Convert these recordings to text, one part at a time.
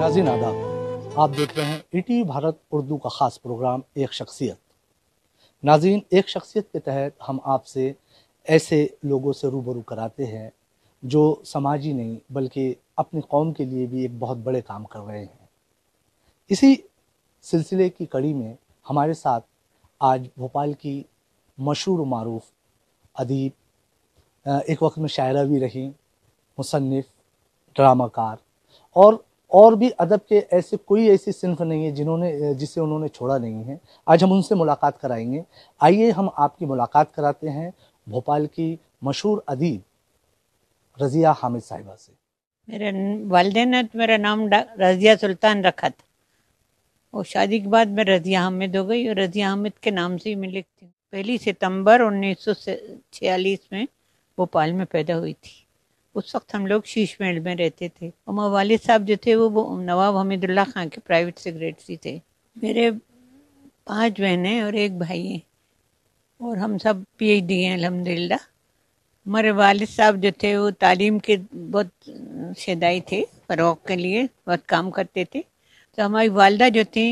नाज़रीन आदाब, आप देख रहे हैं ईटीवी भारत उर्दू का ख़ास प्रोग्राम एक शख्सियत। नाज़रीन, एक शख्सियत के तहत हम आपसे ऐसे लोगों से रूबरू कराते हैं जो समाजी नहीं बल्कि अपनी कौम के लिए भी एक बहुत बड़े काम कर रहे हैं। इसी सिलसिले की कड़ी में हमारे साथ आज भोपाल की मशहूर व मारूफ अदीब, एक वक्त में शायरा भी रही, मुसन्निफ़, ड्रामाकार और भी अदब के ऐसी सिन्फ नहीं है जिसे उन्होंने छोड़ा नहीं है। आज हम उनसे मुलाकात कराएंगे। आइए हम आपकी मुलाकात कराते हैं भोपाल की मशहूर अदीब रज़िया हामिद साहिबा से। मेरे वालिदैन ने मेरा नाम रज़िया सुल्तान रखा था और शादी के बाद मैं रज़िया हामिद हो गई और रज़िया हामिद के नाम से ही मैं लिखती हूँ। 1 सितंबर 1946 में भोपाल में पैदा हुई थी। उस वक्त हम लोग शीश महल में रहते थे और मेरे वालिद साहब जो थे वो नवाब हमीदुल्लाह खां के प्राइवेट सेक्रेटरी थे। मेरे 5 बहनें और 1 भाई हैं और हम सब PhD हैं अल्हम्दुलिल्लाह। हमारे वालिद साहब जो थे वो तालीम के बहुत शदाई थे, फ़रोग़ के लिए बहुत काम करते थे। तो हमारी वालदा जो थी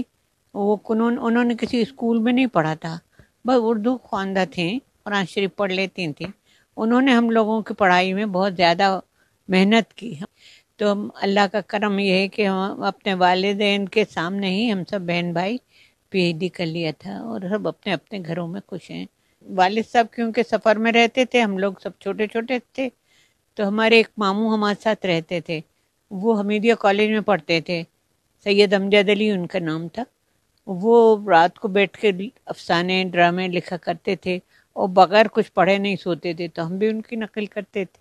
वो उन्होंने किसी स्कूल में नहीं पढ़ा था, बस उर्दू ख़वानदा थे, कुरान शरीफ पढ़ लेती थी। उन्होंने हम लोगों की पढ़ाई में बहुत ज़्यादा मेहनत की। तो अल्लाह का करम ये है कि हम अपने वालिदैन के सामने ही हम सब बहन भाई PhD कर लिया था और सब अपने अपने घरों में खुश हैं। वालिद साहब क्योंकि सफ़र में रहते थे, हम लोग सब छोटे छोटे थे, तो हमारे एक मामू हमारे साथ रहते थे। वो हमीदिया कॉलेज में पढ़ते थे, सैयद अमजद अली उनका नाम था। वो रात को बैठ के अफसाने ड्रामे लिखा करते थे और बगैर कुछ पढ़े नहीं सोते थे, तो हम भी उनकी नकल करते थे।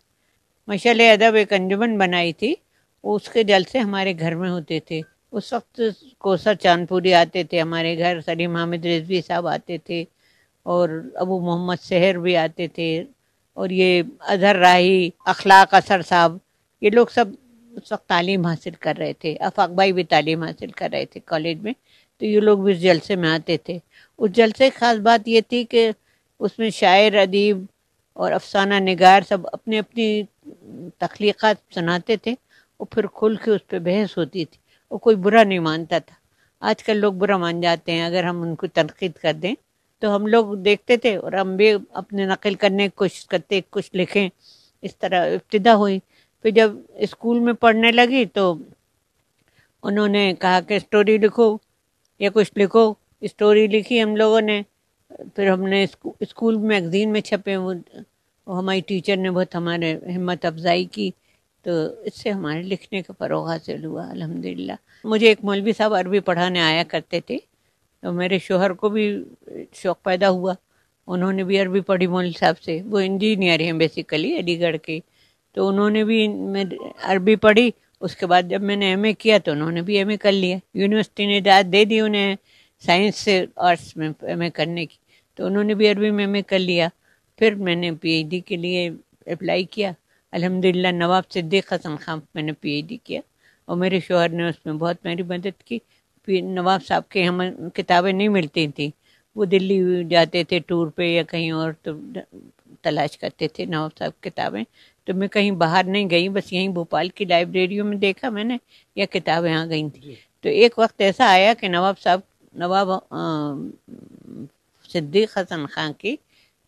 मशाल अदब एक अंजुमन बनाई थी, उसके जलसे हमारे घर में होते थे। उस वक्त कोसर चांदपुरी आते थे हमारे घर, सलीम हामिद रिजवी साहब आते थे और अबू मोहम्मद सहर भी आते थे और ये अजहर राही, अखलाक असर साहब, ये लोग सब उस वक्त तालीम हासिल कर रहे थे। आफाक भाई भी तालीम हासिल कर रहे थे कॉलेज में, तो ये लोग भी उस जलसे में आते थे। उस जलसे की ख़ास बात ये थी कि उसमें शायर, अदीब और अफसाना निगार सब अपनी अपनी तख्लीक़ात सुनाते थे और फिर खुल के उस पर बहस होती थी और कोई बुरा नहीं मानता था। आजकल लोग बुरा मान जाते हैं अगर हम उनको तनकीद कर दें, तो हम लोग देखते थे और हम भी अपने नकल करने की कोशिश करते, कुछ लिखें। इस तरह इब्तिदा हुई। फिर जब स्कूल में पढ़ने लगी तो उन्होंने कहा कि स्टोरी लिखो या कुछ लिखो। स्टोरी लिखी हम लोगों ने, फिर हमने स्कूल मैगज़ीन में छपे। वो हमारी टीचर ने बहुत हमारे हिम्मत अफजाई की, तो इससे हमारे लिखने का फ़रोग़ हासिल हुआ अल्हम्दुलिल्लाह। मुझे एक मौलवी साहब अरबी पढ़ाने आया करते थे, तो मेरे शोहर को भी शौक़ पैदा हुआ, उन्होंने भी अरबी पढ़ी मौलवी साहब से। वो इंजीनियर हैं बेसिकली अलीगढ़ के, तो उन्होंने भी अरबी पढ़ी। उसके बाद जब मैंने MA किया तो उन्होंने भी MA कर लिया। यूनिवर्सिटी ने इजाज़त दे दी उन्हें साइंस से आर्ट्स में MA करने की, तो उन्होंने भी अरबी में MA कर लिया। फिर मैंने PhD के लिए अप्लाई किया। अल्हम्दुलिल्लाह नवाब सिद्दीक़ हसन खां मैंने PhD किया और मेरे शौहर ने उसमें बहुत मेरी मदद की। नवाब साहब के हम किताबें नहीं मिलती थी, वो दिल्ली जाते थे टूर पे या कहीं और, तो तलाश करते थे नवाब साहब किताबें। तो मैं कहीं बाहर नहीं गई, बस यहीं भोपाल की लाइब्रेरियों में देखा मैंने, या किताबें आ गई थी। तो एक वक्त ऐसा आया कि नवाब सिद्दीक़ हसन खां की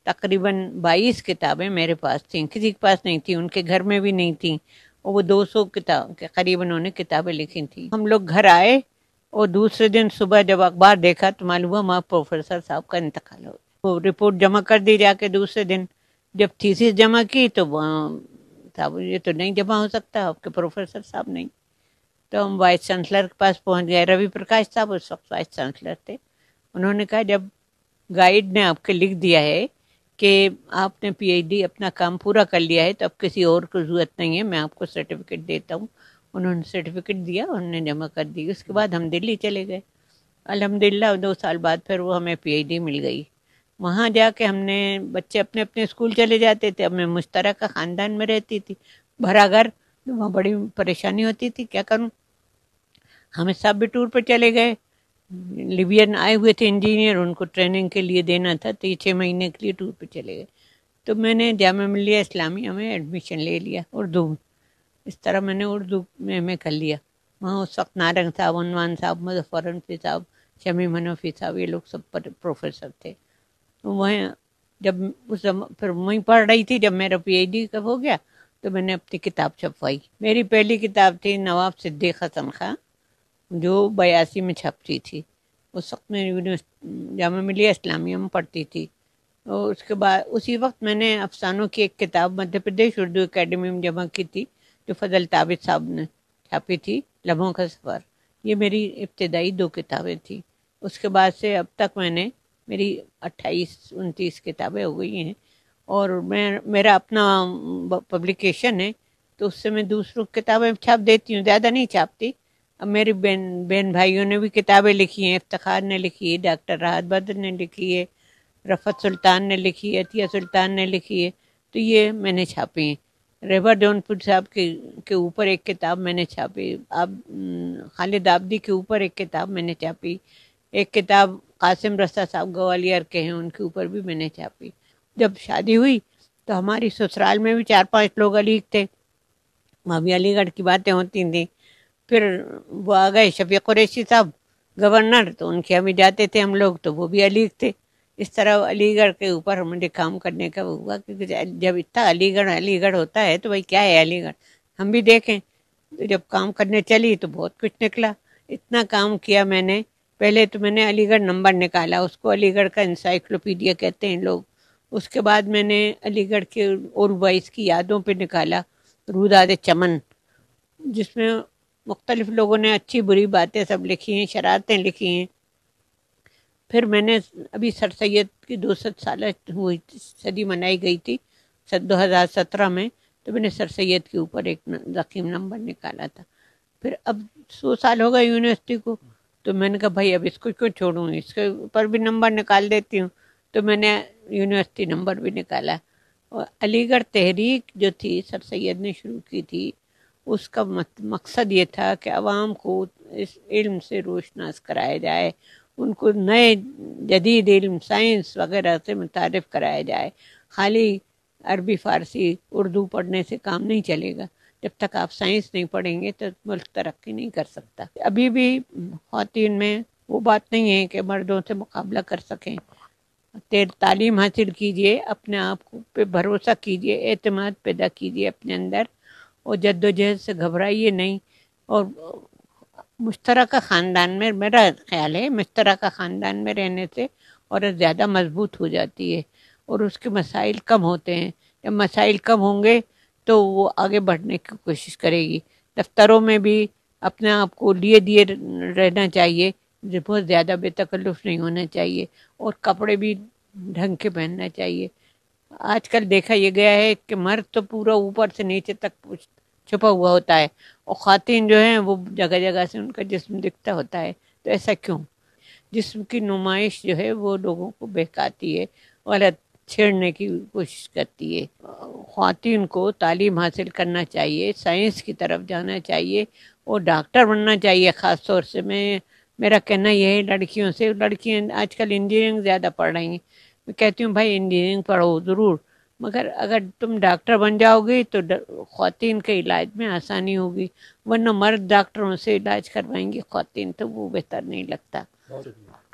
तकरीबन 22 किताबें मेरे पास थीं, किसी के पास नहीं थी, उनके घर में भी नहीं थी, और वो 200 किताब के करीब उन्होंने किताबें लिखी थी। हम लोग घर आए और दूसरे दिन सुबह जब अखबार देखा तो मालूम हुआ हमारे प्रोफेसर साहब का इंतकाल हो गया। वो रिपोर्ट जमा कर दी जाके दूसरे दिन। जब थीसिस जमा की तो साहब ये तो नहीं जमा हो सकता, आपके प्रोफेसर साहब नहीं। तो हम वाइस चांसलर के पास पहुंच गए। रवि प्रकाश साहब उस वक्त वाइस चांसलर थे। उन्होंने कहा जब गाइड ने आपके लिख दिया है कि आपने PhD अपना काम पूरा कर लिया है तो अब किसी और को ज़रूरत नहीं है, मैं आपको सर्टिफिकेट देता हूँ। उन्होंने सर्टिफिकेट दिया, उन्होंने जमा कर दी। उसके बाद हम दिल्ली चले गए। अल्हम्दुलिल्लाह 2 साल बाद फिर वो हमें PhD मिल गई। वहाँ जाके हमने, बच्चे अपने अपने स्कूल चले जाते थे, अब मैं मुश्तरका ख़ानदान में रहती थी, भरा घर, तो वहाँ बड़ी परेशानी होती थी, क्या करूँ। हमें सब भी टूर पर चले गए। लिबियन आए हुए थे इंजीनियर, उनको ट्रेनिंग के लिए देना था, तो ये 6 महीने के लिए टूर पर चले गए। तो मैंने जामिया मिल्लिया इस्लामिया में एडमिशन ले लिया उर्दू में। इस तरह मैंने उर्दू में MA कर लिया وہاں اس وقت نارنگ صاحب، عنوان صاحب، مظفر انفی صاحب، شمیم حنفی صاحب، یہ لوگ سب پروفیسر تھے. وہیں جب پھر وہیں پڑھ رہی تھی، جب میرا پی ایچ ڈی کب ہو گیا تو میں نے اپنی کتاب چھپوائی. میری پہلی کتاب تھی نواب صدیق حسن خان، جو 82 میں چھپتی تھی. اس وقت میں جامعہ ملیہ اسلامیہ میں پڑھتی تھی. اور اس کے بعد اسی وقت میں نے افسانوں کی ایک کتاب مدھیہ پردیش اردو اکیڈمی میں جمع کی تھی، جو فضل ثابت صاحب نے چھاپی تھی، لمحوں کا سفر. یہ میری ابتدائی 2 کتابیں تھیں. اس کے بعد سے اب تک میری 28-29 کتابیں ہو گئی ہیں. اور میرا اپنا پبلیکیشن ہے، تو اس سے میں دوسروں کی کتابیں چھاپ دیتی ہوں، زیادہ نہیں چھاپتی. اب میری بہن بھائیوں نے بھی کتابیں لکھی ہیں. افتخار نے لکھی ہے، ڈاکٹر راحت بدر نے لکھی ہے، رفعت سلطان نے لکھی ہے، عطیہ سلطان نے لکھی ہے. تو یہ میں نے چھاپی ہیں. رہبر جونپور صاحب کے اوپر ایک کتاب میں نے چھاپی. خالد آبدی کے اوپر ایک کتاب میں نے چھاپی. ایک کتاب قاسم رسا صاحب گوالیر کے ہیں، ان کے اوپر بھی میں نے چھاپی. جب شادی ہوئی تو ہماری سسرال میں بھی 4-5 لوگ علیگ تھے. وہاں بھی علی گڑھ کی باتیں ہوتی تھیں. پھر وہ آ گئے شفیق قریشی صاحب گورنر، تو ان کے ہمیں جاتے تھے ہم لوگ، تو وہ بھی علیگ تھے. اس طرح علی گڑھ کے اوپر مجھے کام کرنے کا ہوا، کیونکہ جب اتنا علی گڑھ ہوتا ہے تو بھائی کیا ہے علی گڑھ، ہم بھی دیکھیں. تو جب کام کرنے چلی تو بہت کچھ نکلا. اتنا کام کیا میں نے. پہلے تو میں نے علی گڑھ نمبر نکالا، اس کو علی گڑھ کا انسائکلوپیڈیا کہتے ہیں لوگ. اس کے بعد میں نے علی گڑھ کے اور بائیس کی یادوں پہ نکالا روداد چمن، جس میں مختلف لوگوں نے اچھی بری باتیں سب لکھی ہیں، شرارتیں لکھی ہیں. پھر میں نے ابھی سر سید کی 200 سالہ ہوئی صدی منائی گئی تھی 2017 میں، تو میں نے سر سید کے اوپر ایک ضخیم نمبر نکالا تھا. پھر اب 100 سال ہو گئے یونیورسٹی کو، تو میں نے کہا بھائی اب اس کو کیوں چھوڑوں، اس کے اوپر بھی نمبر نکال دیتی ہوں. تو میں نے یونیورسٹی نمبر بھی نکالا. اور علی گڑھ تحریک جو تھی سر سید نے شروع کی تھی، اس کا مقصد یہ تھا کہ عوام کو اس علم سے روشناس کرایا جائے، ان کو نئے جدید علم، سائنس وغیرہ سے متعارف کرایا جائے. خالی عربی فارسی اردو پڑھنے سے کام نہیں چلے گا. جب تک آپ سائنس نہیں پڑھیں گے تو ملک ترقی نہیں کر سکتا. ابھی بھی خواتین میں وہ بات نہیں ہے کہ مردوں سے مقابلہ کر سکیں. تعلیم حاصل کیجئے، اپنے آپ کو پہ بھروسہ کیجئے، اعتماد پیدا کیجئے اپنے اندر، اور جد و جہد سے گھبرائیے نہیں. اور مشترکہ خاندان میں، میرا خیال ہے مشترکہ خاندان میں رہنے سے عورت زیادہ مضبوط ہو جاتی ہے اور اس کے مسائل کم ہوتے ہیں. جب مسائل کم ہوں گے تو وہ آگے بڑھنے کی کوشش کرے گی. دفتروں میں بھی اپنے آپ کو لیے دیے رہنا چاہیے، بہت زیادہ بے تکلف نہیں ہونا چاہیے، اور کپڑے بھی ڈھنگ کے پہننا چاہیے. آج کل دیکھا یہ گیا ہے کہ مرد تو پورا اوپر سے نیچے تک چھپا ہوا ہوتا ہے، اور خواتین جو ہیں وہ جگہ جگہ سے ان کا جسم دکھتا ہوتا ہے. تو ایسا کیوں؟ جسم کی نمائش جو ہے وہ لوگوں کو بہکاتی ہے، غلط چھیڑنے کی کوشش کرتی ہے. خواتین کو تعلیم حاصل کرنا چاہیے، سائنس کی طرف جانا چاہیے، اور ڈاکٹر بننا چاہیے. خاص طور سے میرا کہنا یہ ہے لڑکیوں سے، لڑکیاں آج کل انجینئرنگ زیادہ پڑھ رہی ہیں. میں کہتی ہوں بھائی انجینئرنگ پڑھو ضرور، مگر اگر تم ڈاکٹر بن جاؤ گی تو خواتین کے علاج میں آسانی ہوگی، ورنہ مرد ڈاکٹروں سے علاج کروائیں گی خواتین تو وہ بہتر نہیں لگتا.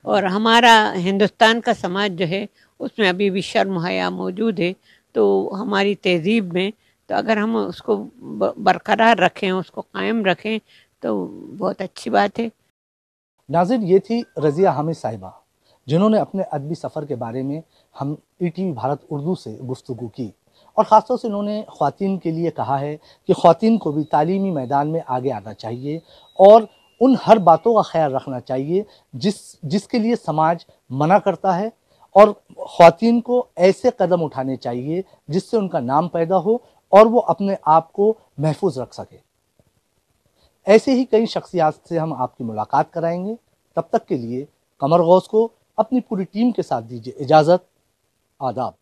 اور ہمارا ہندوستان کا سماج جو ہے اس میں ابھی بھی شرم حیا موجود ہے. تو ہماری تہذیب میں تو اگر ہم اس کو برقرار رکھیں، اس کو قائم رکھیں تو بہت اچھی بات ہے. ناظرین، یہ تھی رضیہ حامد صاحبہ، جنہوں نے اپنے ادبی سفر کے بارے میں ہم ETV بھارت اردو سے گفتگو کی، اور خاص طور سے انہوں نے خواتین کے لیے کہا ہے کہ خواتین کو بھی تعلیمی میدان میں آگے آنا چاہیے، اور ان ہر باتوں کا خیال رکھنا چاہیے جس کے لیے سماج منع کرتا ہے، اور خواتین کو ایسے قدم اٹھانے چاہیے جس سے ان کا نام پیدا ہو اور وہ اپنے آپ کو محفوظ رکھ سکے. ایسے ہی کئی شخصیات سے ہم آپ کی ملاقات کرائیں گے. تب تک کے لیے قمر غوث کو اپنی پوری ٹیم کے ساتھ دیجیے اجازت. آداب.